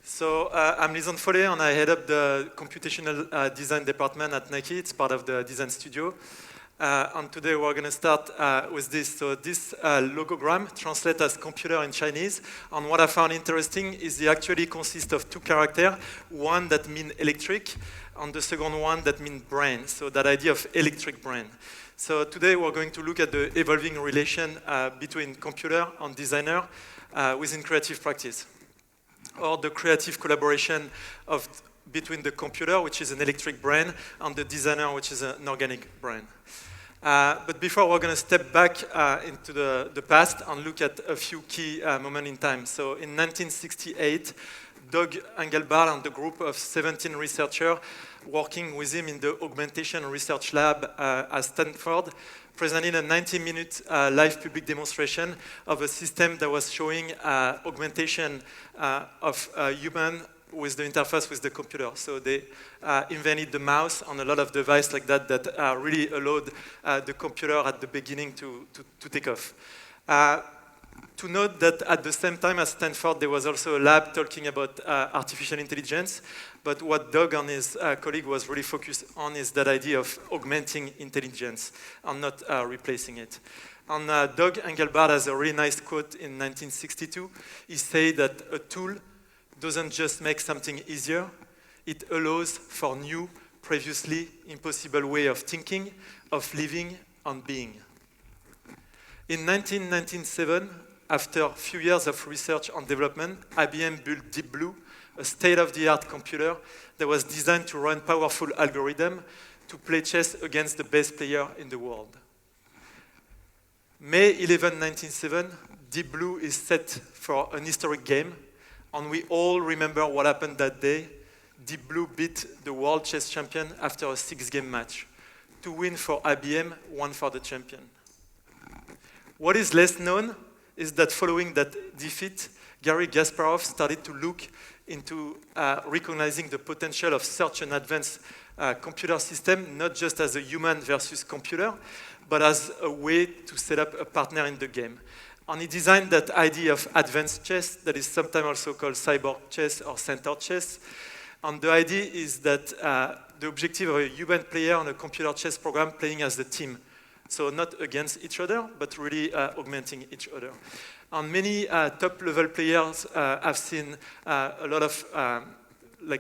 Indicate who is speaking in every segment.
Speaker 1: So I'm Lysandre Follet, and I head up the computational design department at Nike. It's part of the design studio. And today we're going to start with this. So this logogram translates as computer in Chinese. And what I found interesting is it actually consists of two characters, one that means electric, and the second one that means brain. So that idea of electric brain. So today we're going to look at the evolving relation between computer and designer within creative practice, or the creative collaboration between the computer, which is an electric brain, and the designer, which is an organic brain. But before, we're going to step back into the past and look at a few key moments in time. So in 1968, Doug Engelbart and the group of 17 researchers working with him in the Augmentation Research Lab at Stanford presented a 90-minute live public demonstration of a system that was showing augmentation of human with the interface with the computer. So they invented the mouse and a lot of devices like that that really allowed the computer at the beginning to take off. To note that at the same time as Stanford, there was also a lab talking about artificial intelligence. But what Doug and his colleague was really focused on is that idea of augmenting intelligence and not replacing it. And Doug Engelbart has a really nice quote in 1962. He said that a tool doesn't just make something easier, it allows for new, previously impossible way of thinking, of living, and being. In 1997, after a few years of research and development, IBM built Deep Blue, a state-of-the-art computer that was designed to run powerful algorithms to play chess against the best player in the world. May 11, 1997, Deep Blue is set for an historic game, and we all remember what happened that day. Deep Blue beat the world chess champion after a 6-game match. 2 wins for IBM, 1 for the champion. What is less known is that following that defeat, Garry Kasparov started to look into recognizing the potential of such an advanced computer system, not just as a human versus computer, but as a way to set up a partner in the game. And he designed that idea of advanced chess that is sometimes also called cyborg chess or centered chess. And the idea is that the objective of a human player on a computer chess program playing as a team. So not against each other, but really augmenting each other. And many top-level players have seen a lot of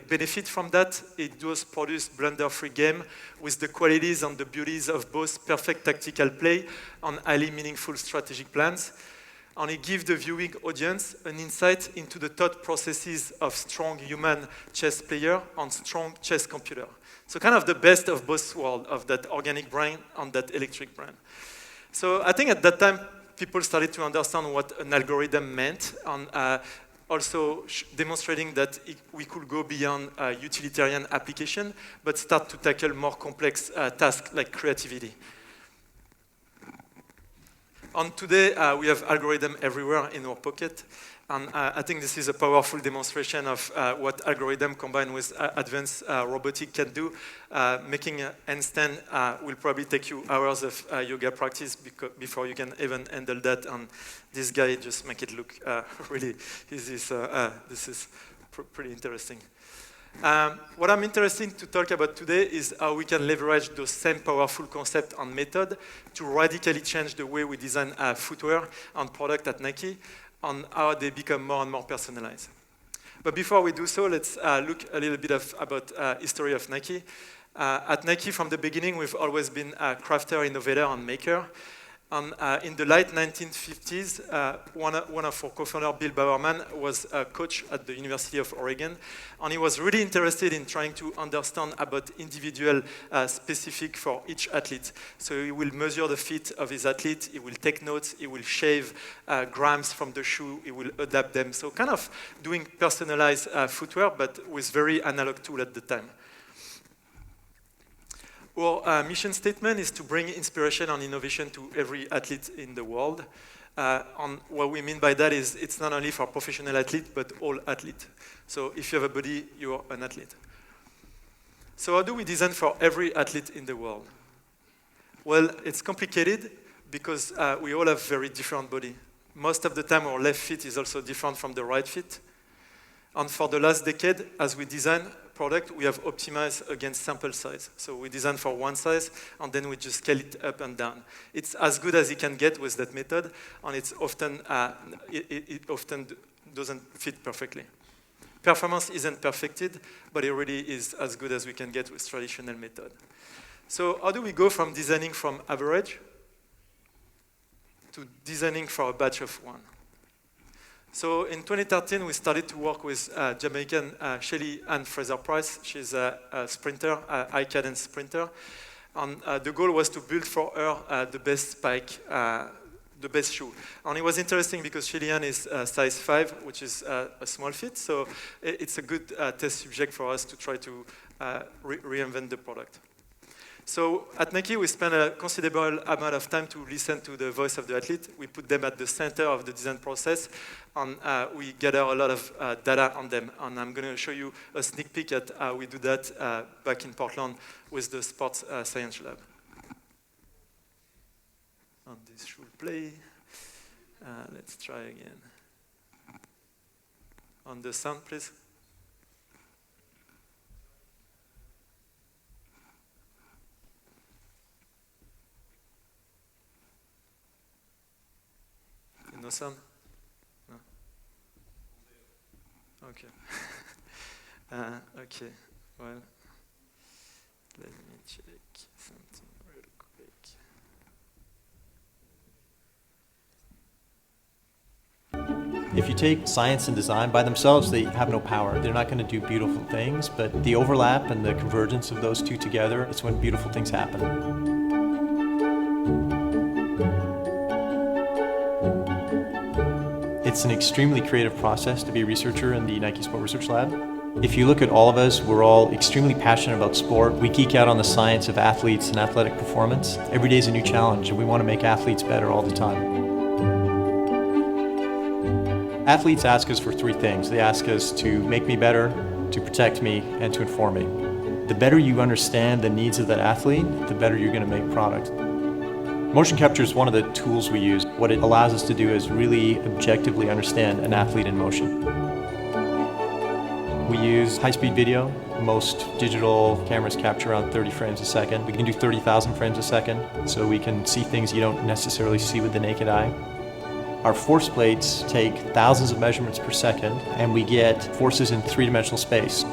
Speaker 1: benefit from that. It does produce blunder-free game with the qualities and the beauties of both perfect tactical play and highly meaningful strategic plans. And it gives the viewing audience an insight into the thought processes of strong human chess player and strong chess computer. So kind of the best of both worlds, of that organic brain and that electric brain. So I think at that time, people started to understand what an algorithm meant, and also demonstrating that we could go beyond utilitarian application, but start to tackle more complex tasks like creativity. And today, we have algorithms everywhere in our pocket. And I think this is a powerful demonstration of what algorithm combined with advanced robotics can do. Making a handstand will probably take you hours of yoga practice before you can even handle that. And this guy just make it look really easy. So this is pretty interesting. What I'm interested to talk about today is how we can leverage those same powerful concepts and methods to radically change the way we design footwear and product at Nike, and how they become more and more personalized. But before we do so, let's look a little bit about history of Nike. At Nike, from the beginning, we've always been a crafter, innovator, and maker. And in the late 1950s, one of our co-founders, Bill Bowerman, was a coach at the University of Oregon. And he was really interested in trying to understand about individual specific for each athlete. So he will measure the feet of his athlete, he will take notes, he will shave grams from the shoe, he will adapt them. So kind of doing personalized footwear, but with very analog tool at the time. Our mission statement is to bring inspiration and innovation to every athlete in the world. And what we mean by that is it's not only for professional athletes, but all athletes. So if you have a body, you're an athlete. So how do we design for every athlete in the world? Well, it's complicated because we all have very different body. Most of the time, our left foot is also different from the right foot. And for the last decade, as we design product, we have optimized against sample size. So we design for one size, and then we just scale it up and down. It's as good as you can get with that method, and it's often, it often doesn't fit perfectly. Performance isn't perfected, but it really is as good as we can get with traditional method. So how do we go from designing from average to designing for a batch of one? So in 2013, we started to work with Jamaican Shelly Ann Fraser-Price. She's a sprinter, a high cadence sprinter. And the goal was to build for her the best spike, the best shoe. And it was interesting because Shelly Ann is size 5, which is a small fit. So it's a good test subject for us to try to reinvent the product. So at Nike, we spend a considerable amount of time to listen to the voice of the athlete. We put them at the center of the design process, and we gather a lot of data on them. And I'm going to show you a sneak peek at how we do that back in Portland with the Sports Science Lab. And this should play. Let's try again. On the sound, please. No sound? No? Okay. Okay, well, let me check something real quick.
Speaker 2: If you take science and design by themselves, they have no power. They're not going to do beautiful things, but the overlap and the convergence of those two together, it's when beautiful things happen. It's an extremely creative process to be a researcher in the Nike Sport Research Lab. If you look at all of us, we're all extremely passionate about sport. We geek out on the science of athletes and athletic performance. Every day is a new challenge, and we want to make athletes better all the time. Athletes ask us for 3 things. They ask us to make me better, to protect me, and to inform me. The better you understand the needs of that athlete, the better you're going to make product. Motion capture is one of the tools we use. What it allows us to do is really objectively understand an athlete in motion. We use high-speed video. Most digital cameras capture around 30 frames a second. We can do 30,000 frames a second, so we can see things you don't necessarily see with the naked eye. Our force plates take thousands of measurements per second, and we get forces in 3-dimensional space.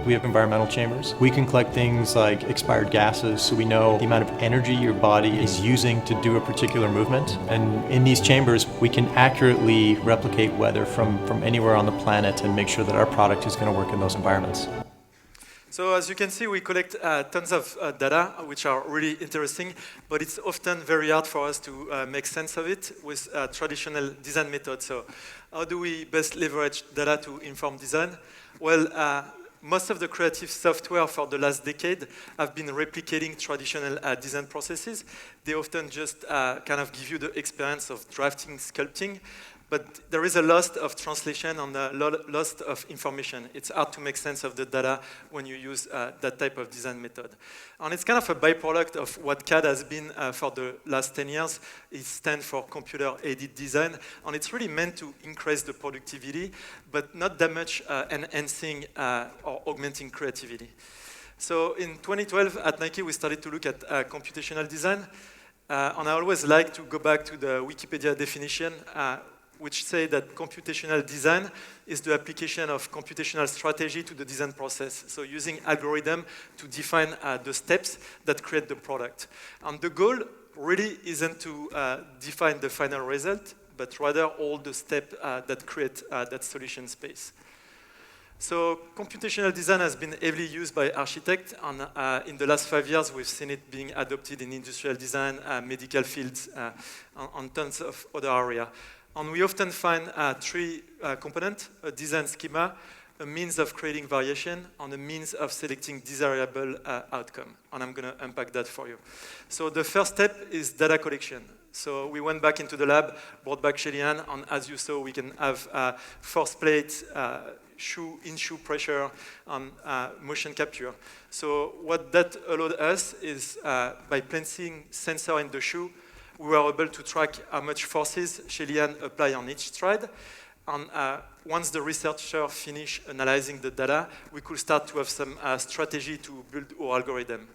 Speaker 2: We have environmental chambers. We can collect things like expired gases, so we know the amount of energy your body is using to do a particular movement. And in these chambers, we can accurately replicate weather from anywhere on the planet and make sure that our product is going to work in those environments.
Speaker 1: So as you can see, we collect tons of data, which are really interesting, but it's often very hard for us to make sense of it with traditional design methods. So how do we best leverage data to inform design? Well, most of the creative software for the last decade have been replicating traditional design processes. They often just kind of give you the experience of drafting, sculpting, but there is a loss of translation and a loss of information. It's hard to make sense of the data when you use that type of design method. And it's kind of a byproduct of what CAD has been for the last 10 years. It stands for computer-aided design, and it's really meant to increase the productivity, but not that much enhancing or augmenting creativity. So in 2012 at Nike, we started to look at computational design, and I always like to go back to the Wikipedia definition, which say that computational design is the application of computational strategy to the design process. So using algorithm to define the steps that create the product. And the goal really isn't to define the final result, but rather all the steps that create that solution space. So computational design has been heavily used by architects, and in the last 5 years, we've seen it being adopted in industrial design, medical fields, and tons of other areas. And we often find 3 components: a design schema, a means of creating variation, and a means of selecting desirable outcome. And I'm going to unpack that for you. So the first step is data collection. So we went back into the lab, brought back Shelly Ann, and as you saw, we can have force plate, in-shoe pressure, and motion capture. So what that allowed us is by placing sensor in the shoe, we were able to track how much forces Shelly Ann apply on each stride. And once the researcher finish analyzing the data, we could start to have some strategy to build our algorithm.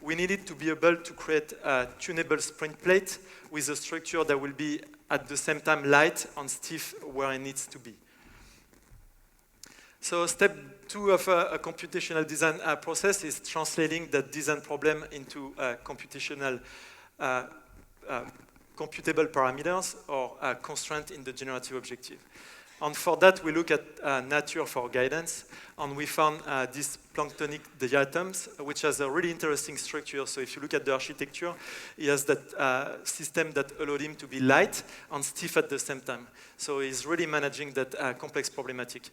Speaker 1: We needed to be able to create a tunable sprint plate with a structure that will be at the same time light and stiff where it needs to be. So step 2 of a computational design process is translating that design problem into computational computable parameters or constraint in the generative objective. And for that, we look at nature for guidance, and we found these planktonic diatoms, which has a really interesting structure. So if you look at the architecture, he has that system that allowed him to be light and stiff at the same time. So he's really managing that complex problematic.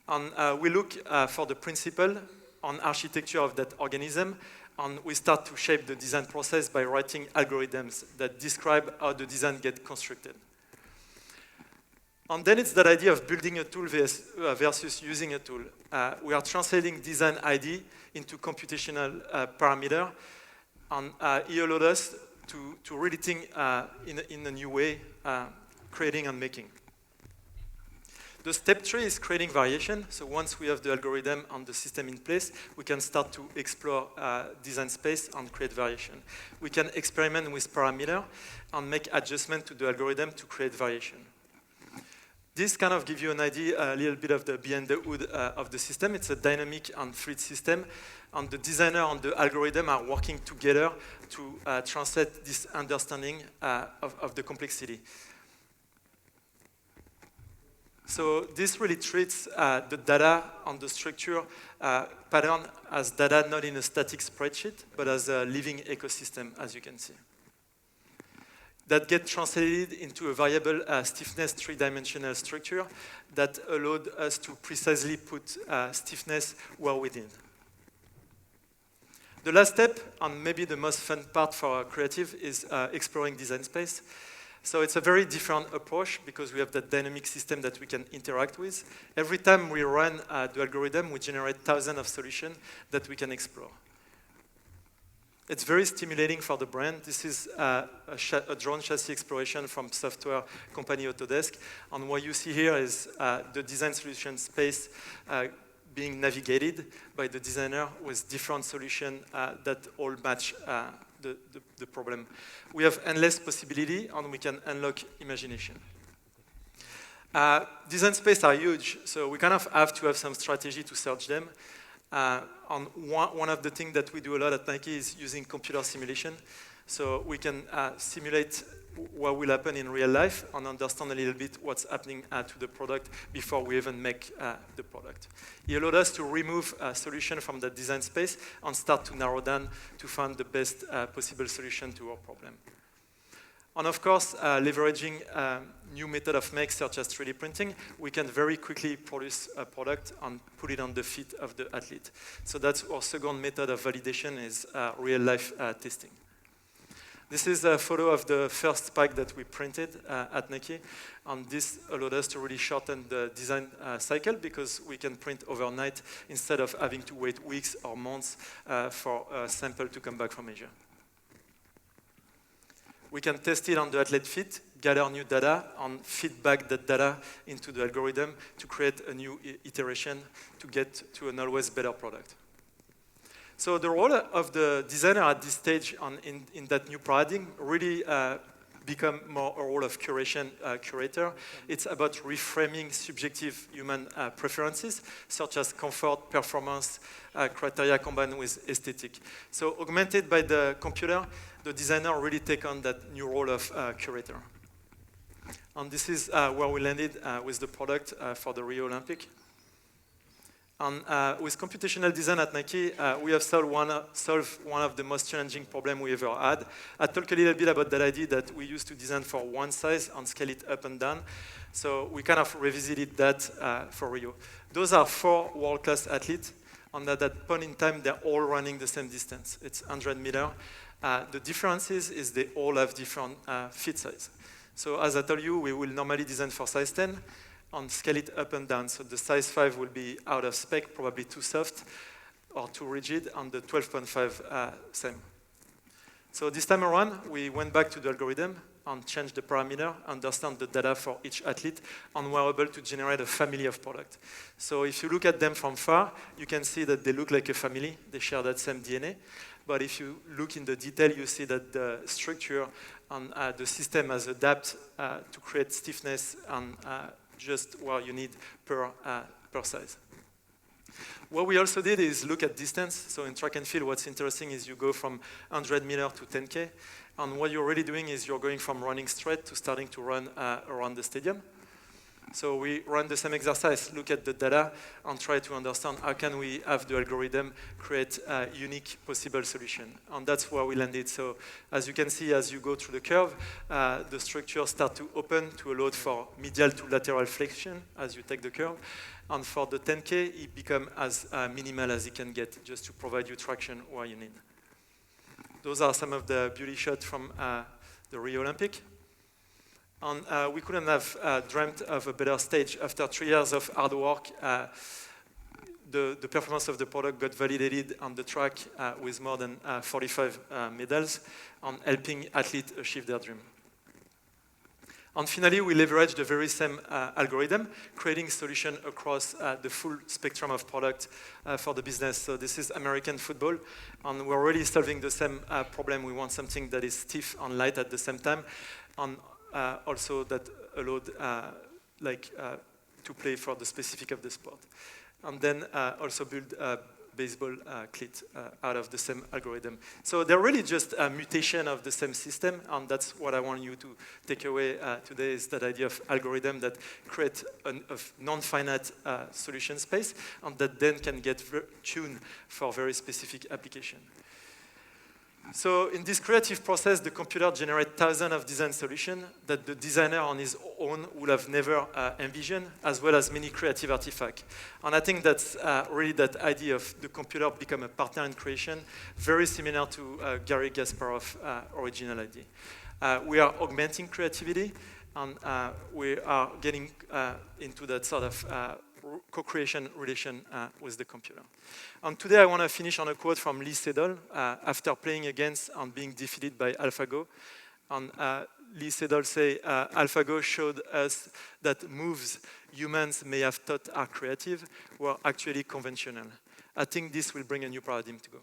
Speaker 1: And we look for the principle on architecture of that organism, and we start to shape the design process by writing algorithms that describe how the design gets constructed. And then it's that idea of building a tool versus using a tool. We are translating design ID into computational parameter, and it allowed us to really think in a new way, creating and making. The step 3 is creating variation. So once we have the algorithm and the system in place, we can start to explore design space and create variation. We can experiment with parameter and make adjustment to the algorithm to create variation. This kind of gives you an idea, a little bit of the behind the hood of the system. It's a dynamic and fluid system, and the designer and the algorithm are working together to translate this understanding of the complexity. So this really treats the data and the structure pattern as data not in a static spreadsheet, but as a living ecosystem, as you can see. That gets translated into a variable stiffness 3-dimensional structure that allowed us to precisely put stiffness where we did. The last step, and maybe the most fun part for a creative, is exploring design space. So it's a very different approach because we have that dynamic system that we can interact with. Every time we run the algorithm, we generate thousands of solutions that we can explore. It's very stimulating for the brain. This is a drone chassis exploration from software company Autodesk. And what you see here is the design solution space being navigated by the designer with different solutions that all match the problem. We have endless possibility, and we can unlock imagination. Design space are huge, so we kind of have to have some strategy to search them. And one of the things that we do a lot at Nike is using computer simulation. So we can simulate what will happen in real life and understand a little bit what's happening to the product before we even make the product. It allowed us to remove a solution from the design space and start to narrow down to find the best possible solution to our problem. And of course, leveraging new method of make, such as 3D printing, we can very quickly produce a product and put it on the feet of the athlete. So that's our second method of validation, is real-life testing. This is a photo of the first spike that we printed at Nike, and this allowed us to really shorten the design cycle because we can print overnight instead of having to wait weeks or months for a sample to come back from Asia. We can test it on the athlete feet, gather new data, and feed back that data into the algorithm to create a new iteration to get to an always better product. So the role of the designer at this stage in that new paradigm really become more a role of curator. It's about reframing subjective human preferences, such as comfort, performance, criteria combined with aesthetic. So augmented by the computer, the designer really take on that new role of curator. And this is where we landed with the product for the Rio Olympic. And with computational design at Nike, we have solved one of the most challenging problems we ever had. I talked a little bit about that idea that we used to design for one size and scale it up and down. So we kind of revisited that for Rio. Those are 4 world-class athletes, and at that point in time, they're all running the same distance. It's 100 meters. The difference is they all have different feet size. So as I told you, we will normally design for size 10, and scale it up and down. So the size 5 will be out of spec, probably too soft or too rigid, and the 12.5 same. So this time around, we went back to the algorithm, and change the parameter, understand the data for each athlete, and we're able to generate a family of products. So if you look at them from far, you can see that they look like a family. They share that same DNA. But if you look in the detail, you see that the structure and the system has adapted to create stiffness and just what you need per size. What we also did is look at distance. So in track and field, what's interesting is you go from 100 meters to 10K. And what you're really doing is you're going from running straight to starting to run around the stadium. So we run the same exercise, look at the data, and try to understand how can we have the algorithm create a unique possible solution. And that's where we landed. So as you can see, as you go through the curve, the structures start to open to allow for medial to lateral flexion as you take the curve. And for the 10K, it becomes as minimal as it can get, just to provide you traction where you need. Those are some of the beauty shots from the Rio Olympic. And we couldn't have dreamt of a better stage. After 3 years of hard work, the performance of the product got validated on the track with more than 45 medals on helping athletes achieve their dream. And finally, we leveraged the very same algorithm, creating solutions across the full spectrum of product for the business. So this is American football, and we're already solving the same problem. We want something that is stiff and light at the same time, and also that allowed to play for the specific of the sport. And then also build a baseball clit out of the same algorithm. So they're really just a mutation of the same system, and that's what I want you to take away today is that idea of algorithm that create a non-finite solution space, and that then can get tuned for very specific application. So in this creative process, the computer generates thousands of design solutions that the designer on his own would have never envisioned, as well as many creative artifacts. And I think that's really that idea of the computer become a partner in creation, very similar to Gary Kasparov's original idea. We are augmenting creativity, and we are getting into that sort of co-creation relation with the computer. And today I want to finish on a quote from Lysandre after playing against and being defeated by AlphaGo. And Lysandre say, AlphaGo showed us that moves humans may have thought are creative were actually conventional. I think this will bring a new paradigm to go.